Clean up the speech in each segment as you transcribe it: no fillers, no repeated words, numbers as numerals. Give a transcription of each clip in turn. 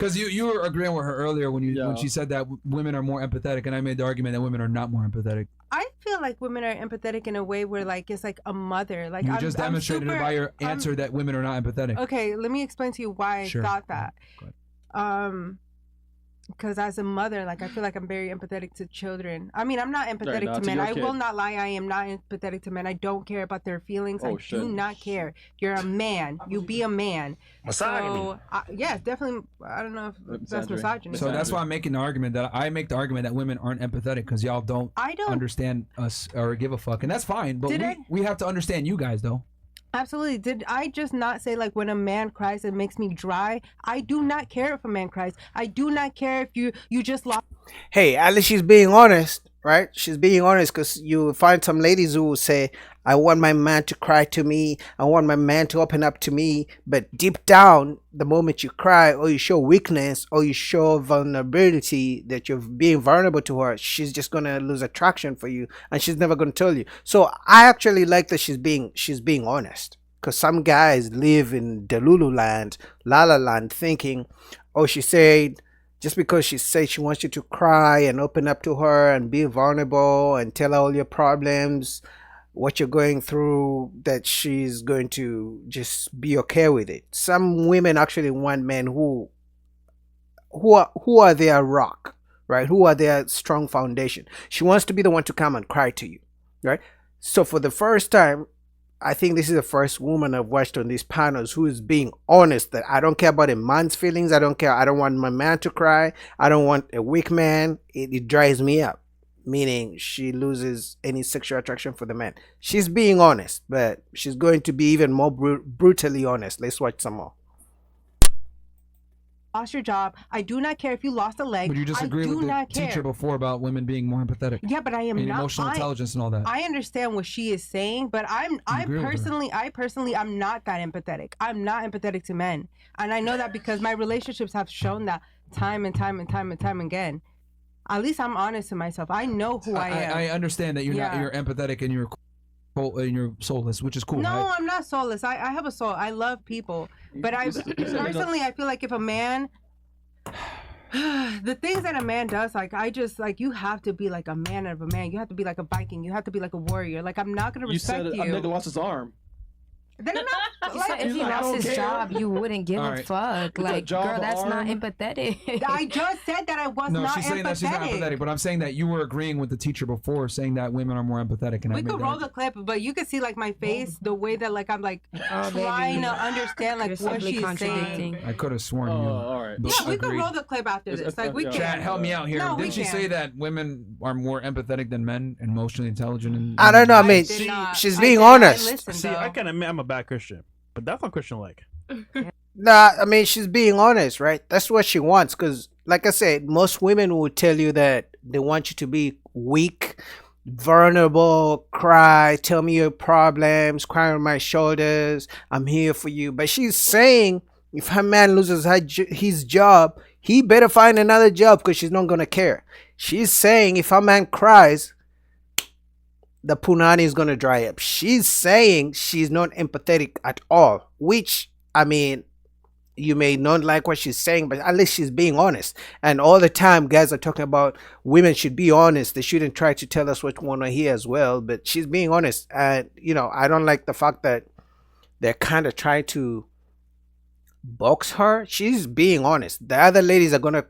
Because you were agreeing with her earlier when she said that women are more empathetic, and I made the argument that women are not more empathetic. I feel like women are empathetic in a way where like it's like a mother. Like you just demonstrated it by your answer that women are not empathetic. Okay, let me explain to you why I thought that. Because as a mother, like I feel like I'm very empathetic to children. I mean, I'm not empathetic to men. I will not lie. I am not empathetic to men. I don't care about their feelings. I do not care. You're a man. You be a man. Misogyny. So, yes, definitely. I don't know if that's misogyny. So that's why I'm making the argument that women aren't empathetic because y'all don't understand us or give a fuck, and that's fine. But we have to understand you guys though. Absolutely. Did I just not say like when a man cries it makes me dry? I do not care if a man cries. I do not care if you just lost. Hey, at least she's being honest, right? She's being honest, because you find some ladies who will say, I want my man to cry to me. I want my man to open up to me. But deep down, the moment you cry or you show weakness or you show vulnerability, that you're being vulnerable to her, she's just going to lose attraction for you and she's never going to tell you. So I actually like that she's being honest, because some guys live in Delulu land, La La Land, thinking, oh, she said, just because she said she wants you to cry and open up to her and be vulnerable and tell her all your problems, what you're going through, that she's going to just be okay with it. Some women actually want men who are their rock, right? Who are their strong foundation. She wants to be the one to come and cry to you, right? So for the first time, I think this is the first woman I've watched on these panels who is being honest, that I don't care about a man's feelings. I don't care. I don't want my man to cry. I don't want a weak man. It drives me up. Meaning she loses any sexual attraction for the man. She's being honest, but she's going to be even more brutally honest. Let's watch some more. Lost your job. I do not care if you lost a leg. But you just agreed with the teacher before about women being more empathetic. Yeah, but I am not emotional intelligence and all that. I understand what she is saying, but I personally I'm not that empathetic. I'm not empathetic to men, and I know that because my relationships have shown that time and time again. At least I'm honest to myself. I know who I am. I understand that you're not. You're empathetic and you're soulless, which is cool. No, right? I'm not soulless. I have a soul. I love people, but I personally I feel like if a man, the things that a man does, like I just like you have to be like a man of a man. You have to be like a Viking. You have to be like a warrior. Like I'm not gonna respect you. You said a nigga lost his arm. Then I'm not, like, if he lost his job, you wouldn't give a fuck. Like, girl, that's not empathetic. I just said that I was not empathetic. No, she's saying that she's not empathetic, but I'm saying that you were agreeing with the teacher before, saying that women are more empathetic. And we could roll the clip, but you could see like my face, the way that like I'm like trying to understand like what she's saying. I could have sworn you. All right. Yeah, we could roll the clip after this. Like we can. Chat, help me out here. No, didn't she say that women are more empathetic than men, emotionally intelligent? And I don't know. I mean, she's being honest. See, I can admit I'm a bad Christian. But that's not Christian-like. Nah, I mean, she's being honest, right? That's what she wants. Because, like I said, most women will tell you that they want you to be weak, vulnerable, cry, tell me your problems, cry on my shoulders, I'm here for you. But she's saying if her man loses his job, he better find another job because she's not going to care. She's saying if her man cries, the punani is going to dry up. She's saying she's not empathetic at all, which, I mean, you may not like what she's saying, but at least she's being honest. And all the time, guys are talking about women should be honest. They shouldn't try to tell us what we want to hear as well, but she's being honest. And, you know, I don't like the fact that they're kind of trying to box her. She's being honest. The other ladies are going to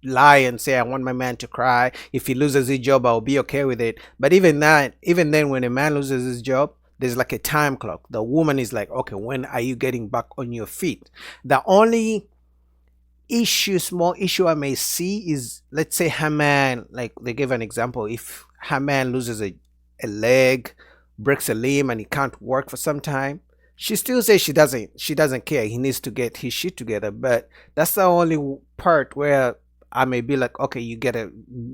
lie and say I want my man to cry. If he loses his job, I'll be okay with it. But even then when a man loses his job, there's like a time clock. The woman is like, okay, when are you getting back on your feet? The only small issue I may see is, let's say her man, like they gave an example, if her man loses a leg, breaks a limb, and he can't work for some time, she still says she doesn't care. He needs to get his shit together. But that's the only part where I may be like, okay, you get a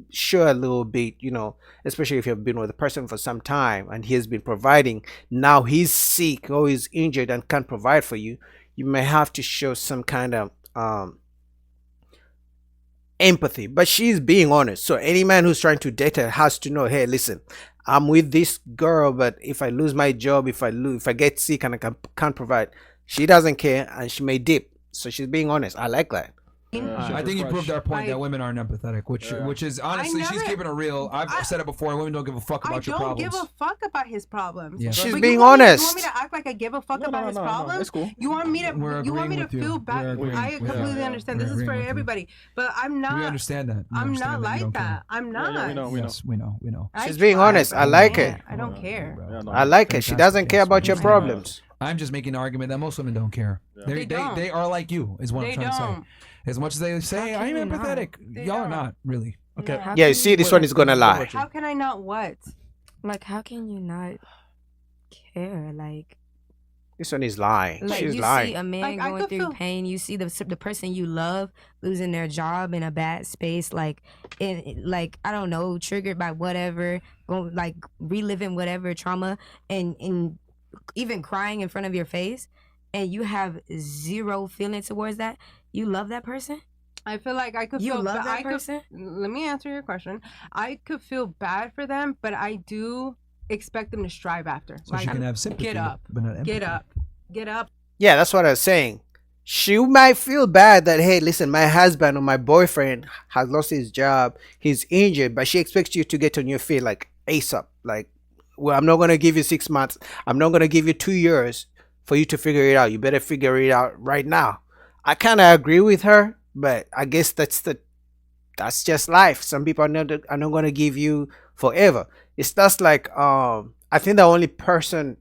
show a little bit, you know, especially if you've been with a person for some time and he has been providing. Now he's sick or he's injured and can't provide for you. You may have to show some kind of empathy. But she's being honest. So any man who's trying to date her has to know, hey, listen, I'm with this girl, but if I lose my job, if I get sick and I can't provide, she doesn't care and she may dip. So she's being honest. I like that. I think you proved our point that women aren't empathetic, which is honestly, she's keeping it real. I've said it before. Women don't give a fuck about your problems. I don't give a fuck about his problems. Yeah. She's being honest. You want me to act like I give a fuck about his problems? That's cool. You want me to feel bad? I completely understand. This is for everybody, but I'm not. We understand that. I'm not like that. I'm not. Yes, we know. She's being honest. I like it. I don't care. I like it. She doesn't care about your problems. I'm just making an argument that most women don't care. They are like you, is what I'm trying to say. As much as they say, I'm empathetic, y'all are not really. Okay. Yeah, you see, this one is gonna lie. How can I not what? Like, how can you not care? Like, this one is lying. Like She's you lying. see a man going through pain. You see the person you love losing their job in a bad space. Like, I don't know, triggered by whatever, like reliving whatever trauma, and even crying in front of your face, and you have zero feeling towards that. You love that person? I feel like I could feel love that person? Let me answer your question. I could feel bad for them, but I do expect them to strive after. So she can have sympathy. Get up. But not empathy. Get up. Yeah, that's what I was saying. She might feel bad that, hey, listen, my husband or my boyfriend has lost his job. He's injured, but she expects you to get on your feet like ASAP. Like, well, I'm not going to give you 6 months. I'm not going to give you 2 years for you to figure it out. You better figure it out right now. I kind of agree with her, but I guess that's just life. Some people are not going to give you forever. It's just like I think the only person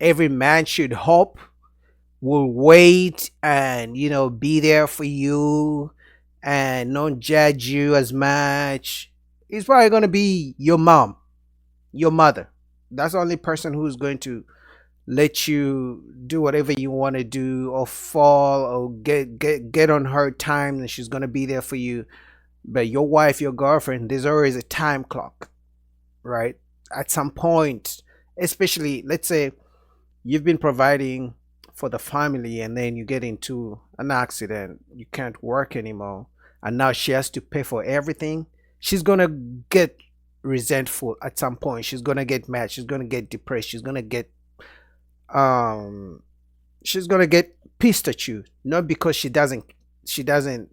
every man should hope will wait and be there for you and not judge you as much is probably going to be your mom, your mother. That's the only person who's going to let you do whatever you want to do or fall or get on her time, and she's going to be there for you. But your wife, your girlfriend, there's always a time clock, right? At some point, especially, let's say you've been providing for the family and then you get into an accident, you can't work anymore, and now she has to pay for everything. She's going to get resentful at some point. She's going to get mad. She's going to get depressed. She's going to get pissed at you, not because she doesn't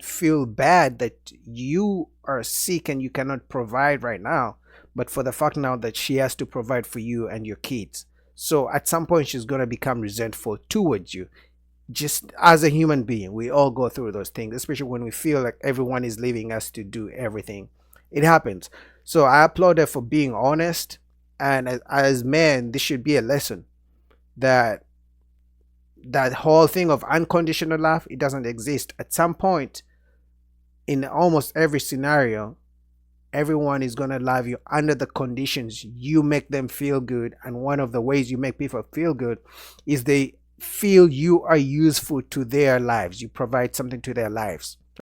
feel bad that you are sick and you cannot provide right now, but for the fact now that she has to provide for you and your kids. So at some point she's going to become resentful towards you. Just as a human being, we all go through those things, especially when we feel like everyone is leaving us to do everything. It happens. So I applaud her for being honest, and as men, this should be a lesson that whole thing of unconditional love, it doesn't exist. At some point in almost every scenario, everyone is going to love you under the conditions you make them feel good. And one of the ways you make people feel good is they feel you are useful to their lives. You provide something to their lives.